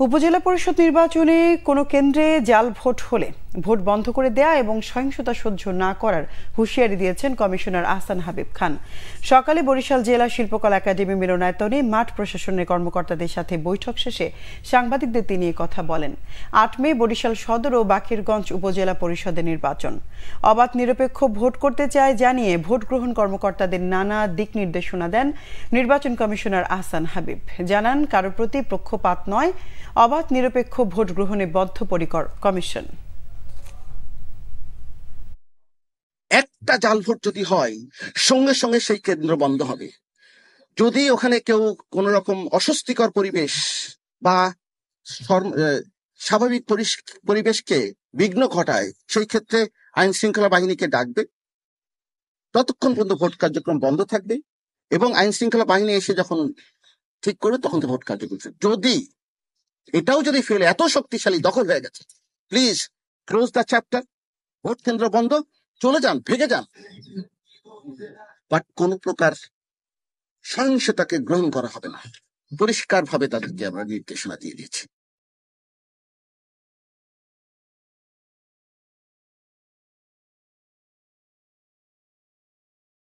উপজেলা পরিষদ নির্বাচনে কোনো কেন্দ্রে জাল ভোট হলে ভোট বন্ধ করে দেয়া এবং সহিংসতা সহ্য না করার হুঁশিয়ারি দিয়েছেন কমিশনার আহসান হাবিব খান। সকালে বরিশাল জেলা শিল্পকলা একাডেমি মিলনায়তনে মাঠ প্রশাসনের কর্মকর্তাদের সাথে বৈঠক শেষে সাংবাদিকদের তিনি কথা বলেন। ৮ মে বরিশাল সদর ও বাকেরগঞ্জ উপজেলা পরিষদের নির্বাচন। অবাধ নিরপেক্ষ ভোট করতে চায় জানিয়ে ভোট গ্রহণ কর্মকর্তাদের নানা দিক নির্দেশনা দেন নির্বাচন কমিশনার আহসান হাবিব। জানান, কারো প্রতি পক্ষপাত নয়, অবাধ নিরপেক্ষ ভোট গ্রহণে বদ্ধপরিকর কমিশন। একটা জাল ভোট যদি হয়, সঙ্গে সঙ্গে সেই কেন্দ্র বন্ধ হবে। যদি ওখানে কেউ কোন রকম অস্বস্তিকর পরিবেশ বা স্বাভাবিক পরিবেশকে বিঘ্ন ঘটায়, সেই ক্ষেত্রে আইন শৃঙ্খলা বাহিনীকে ডাকবে। ততক্ষণ পর্যন্ত ভোট কার্যক্রম বন্ধ থাকবে এবং আইন শৃঙ্খলা বাহিনী এসে যখন ঠিক করবে তখন তো ভোট কার্যক্রম। যদি এটাও যদি ফেলে এত শক্তিশালী দখল হয়ে গেছে, please close the chapter, vote কেন্দ্র বন্ধ, চলে যান, ভেগে যান। বাট কোন প্রকার সহিংসতাকে গ্রহণ করা হবে না, পরিষ্কার ভাবে তাদেরকে আমরা নির্দেশনা দিয়ে দিয়েছি।